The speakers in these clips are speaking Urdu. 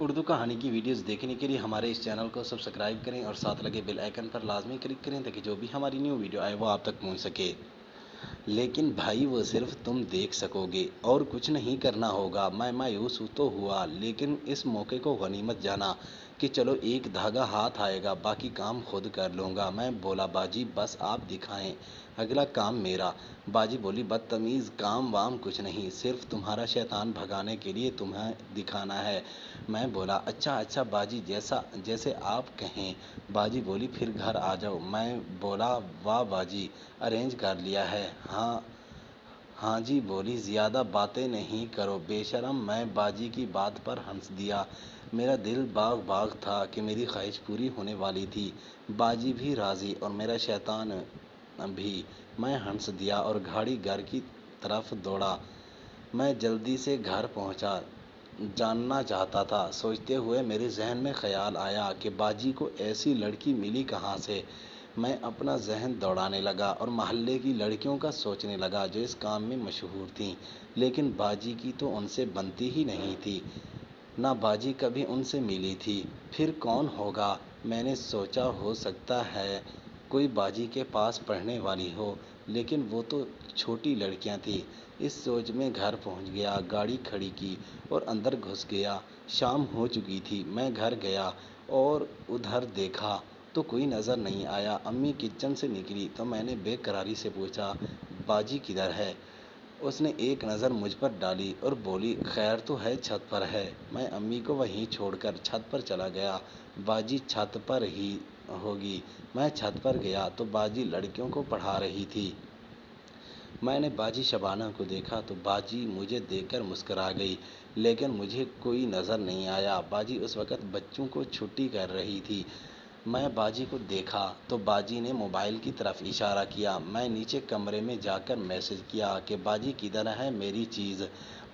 اردو کہانی کی ویڈیوز دیکھنے کے لیے ہمارے اس چینل کو سبسکرائب کریں اور ساتھ لگے بیل آئیکن پر لازمی کلک کریں تاکہ جو بھی ہماری نیو ویڈیو آئے وہ آپ تک پہنچ سکے۔ لیکن بھائی وہ صرف تم دیکھ سکو گے اور کچھ نہیں کرنا ہوگا۔ میں مایوس تو ہوا لیکن اس موقع کو غنیمت جانا کہ چلو ایک دھاگا ہاتھ آئے گا، باقی کام خود کر لوں گا۔ میں بولا باجی بس آپ دکھائیں، اگلا کام میرا۔ باجی بولی بدتمیز، کام وام کچھ نہیں، صرف تمہارا شیطان بھگانے کے لیے تمہیں دکھانا ہے۔ میں بولا اچھا باجی جیسے آپ کہیں۔ باجی بولی پھر گھر آ جاؤ۔ میں بولا واہ باجی، ارینج کر لیا ہے؟ ہاں جی بولی زیادہ باتیں نہیں کرو بے شرم۔ میں باجی کی بات پر ہنس دیا۔ میرا دل باغ تھا کہ میری خواہش پوری ہونے والی تھی، باجی بھی راضی اور میرا شیطان بھی۔ میں ہنس دیا اور گاڑی گھر کی طرف دوڑا۔ میں جلدی سے گھر پہنچا، جاننا چاہتا تھا۔ سوچتے ہوئے میرے ذہن میں خیال آیا کہ باجی کو ایسی لڑکی ملی کہاں سے۔ میں اپنا ذہن دوڑانے لگا اور محلے کی لڑکیوں کا سوچنے لگا جو اس کام میں مشہور تھیں، لیکن باجی کی تو ان سے بنتی ہی نہیں تھی، نہ باجی کبھی ان سے ملی تھی۔ پھر کون ہوگا؟ میں نے سوچا ہو سکتا ہے کوئی باجی کے پاس پڑھنے والی ہو، لیکن وہ تو چھوٹی لڑکیاں تھیں۔ اس سوچ میں گھر پہنچ گیا، گاڑی کھڑی کی اور اندر گھس گیا۔ شام ہو چکی تھی۔ میں گھر گیا اور ادھر دیکھا تو کوئی نظر نہیں آیا۔ امی کچن سے نکلی تو میں نے بے قراری سے پوچھا باجی کدھر ہے؟ اس نے ایک نظر مجھ پر ڈالی اور بولی خیر تو ہے، چھت پر ہے۔ میں امی کو وہیں چھوڑ کر چھت پر چلا گیا۔ باجی چھت پر ہی ہوگی۔ میں چھت پر گیا تو باجی لڑکیوں کو پڑھا رہی تھی۔ میں نے باجی شبانہ کو دیکھا تو باجی مجھے دیکھ کر مسکرا گئی، لیکن مجھے کوئی نظر نہیں آیا۔ باجی اس وقت بچوں کو چھٹی کر رہی تھی۔ میں باجی کو دیکھا تو باجی نے موبائل کی طرف اشارہ کیا۔ میں نیچے کمرے میں جا کر میسج کیا کہ باجی کدھر ہے میری چیز؟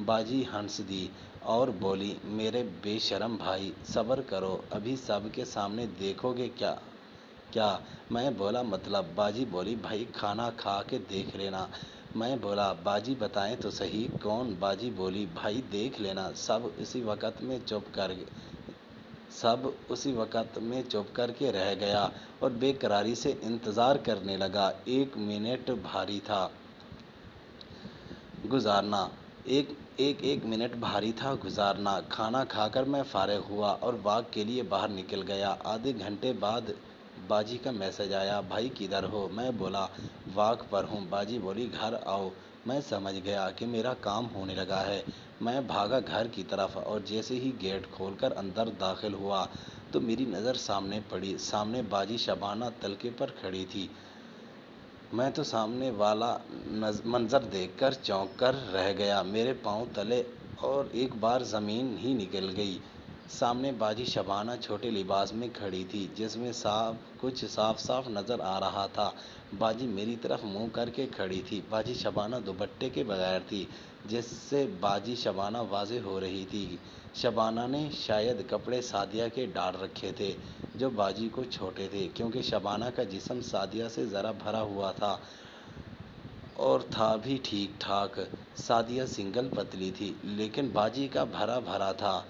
باجی ہنس دی اور بولی میرے بے شرم بھائی، صبر کرو، ابھی سب کے سامنے دیکھو گے کیا؟ میں بولا مطلب؟ باجی بولی بھائی کھانا کھا کے دیکھ لینا۔ میں بولا باجی بتائیں تو صحیح کون؟ باجی بولی بھائی دیکھ لینا۔ سب اسی وقت میں چپ کر کے رہ گیا اور بے قراری سے انتظار کرنے لگا۔ ایک منٹ بھاری تھا گزارنا۔ کھانا کھا کر میں فارغ ہوا اور واک کے لیے باہر نکل گیا۔ آدھے گھنٹے بعد باجی کا میسج آیا بھائی کدھر ہو؟ میں بولا واک پر ہوں۔ باجی بولی گھر آؤ۔ میں سمجھ گیا کہ میرا کام ہونے لگا ہے۔ میں بھاگا گھر کی طرف اور جیسے ہی گیٹ کھول کر اندر داخل ہوا تو میری نظر سامنے پڑی۔ سامنے باجی شبانہ تلکے پر کھڑی تھی۔ میں تو سامنے والا منظر دیکھ کر چونک کر رہ گیا۔ میرے پاؤں تلے اور ایک بار زمین ہی نکل گئی۔ سامنے باجی شبانہ چھوٹے لباس میں کھڑی تھی جس میں کچھ صاف نظر آ رہا تھا۔ باجی میری طرف منہ کر کے کھڑی تھی۔ باجی شبانہ دوپٹے کے بغیر تھی جس سے باجی شبانہ واضح ہو رہی تھی۔ شبانہ نے شاید کپڑے سعدیہ کے ڈال رکھے تھے جو باجی کو چھوٹے تھے، کیونکہ شبانہ کا جسم سعدیہ سے ذرا بھرا ہوا تھا اور تھا بھی ٹھیک ٹھاک۔ سعدیہ سنگل پتلی تھی لیکن باجی کا بھرا تھا۔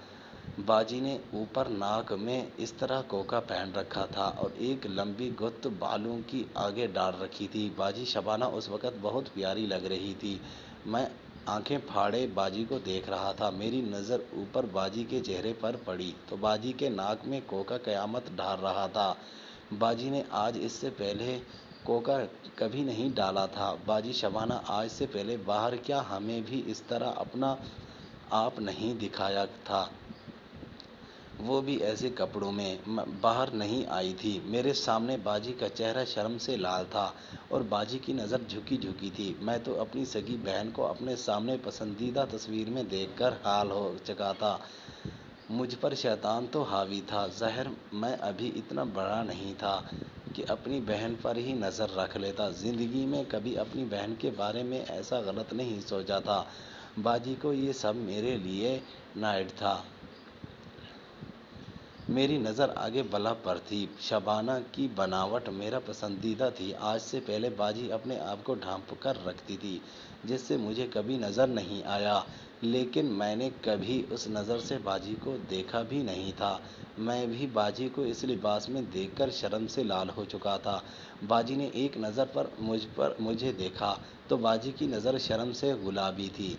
باجی نے اوپر ناک میں اس طرح کوکا پہن رکھا تھا اور ایک لمبی گت بالوں کی آگے ڈال رکھی تھی۔ باجی شبانہ اس وقت بہت پیاری لگ رہی تھی۔ میں آنکھیں پھاڑے باجی کو دیکھ رہا تھا۔ میری نظر اوپر باجی کے چہرے پر پڑی تو باجی کے ناک میں کوکا قیامت ڈھا رہا تھا۔ باجی نے آج اس سے پہلے کوکا کبھی نہیں ڈالا تھا۔ باجی شبانہ آج سے پہلے باہر کیا ہمیں بھی اس طرح اپنا آپ نہیں دکھایا تھا، وہ بھی ایسے کپڑوں میں باہر نہیں آئی تھی۔ میرے سامنے باجی کا چہرہ شرم سے لال تھا اور باجی کی نظر جھکی تھی۔ میں تو اپنی سگی بہن کو اپنے سامنے پسندیدہ تصویر میں دیکھ کر حال ہو چکا تھا۔ مجھ پر شیطان تو حاوی تھا، ظاہر میں ابھی اتنا بڑا نہیں تھا کہ اپنی بہن پر ہی نظر رکھ لیتا۔ زندگی میں کبھی اپنی بہن کے بارے میں ایسا غلط نہیں سوچا تھا۔ باجی کو یہ سب میرے لیے نائٹ تھا۔ میری نظر آگے بلب پر تھی۔ شبانہ کی بناوٹ میرا پسندیدہ تھی۔ آج سے پہلے باجی اپنے آپ کو ڈھانپ کر رکھتی تھی جس سے مجھے کبھی نظر نہیں آیا۔ لیکن میں نے کبھی اس نظر سے باجی کو دیکھا بھی نہیں تھا۔ میں بھی باجی کو اس لباس میں دیکھ کر شرم سے لال ہو چکا تھا۔ باجی نے ایک نظر مجھے دیکھا تو باجی کی نظر شرم سے گلابی تھی۔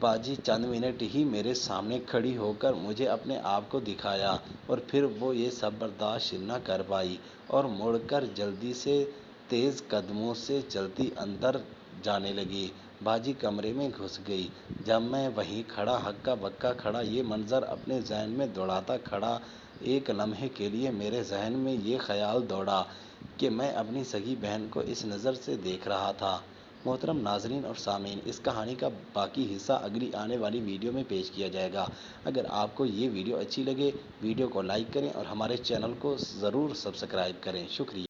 باجی چند منٹ ہی میرے سامنے کھڑی ہو کر مجھے اپنے آپ کو دکھایا اور پھر وہ یہ سب برداشت نہ کر پائی اور مڑ کر جلدی سے تیز قدموں سے چلتی اندر جانے لگی۔ باجی کمرے میں گھس گئی۔ جب میں وہیں کھڑا ہکا بکا کھڑا یہ منظر اپنے ذہن میں دوڑاتا کھڑا، ایک لمحے کے لیے میرے ذہن میں یہ خیال دوڑا کہ میں اپنی سگی بہن کو اس نظر سے دیکھ رہا تھا۔ محترم ناظرین اور سامعین، اس کہانی کا باقی حصہ اگلی آنے والی ویڈیو میں پیش کیا جائے گا۔ اگر آپ کو یہ ویڈیو اچھی لگے، ویڈیو کو لائک کریں اور ہمارے چینل کو ضرور سبسکرائب کریں۔ شکریہ۔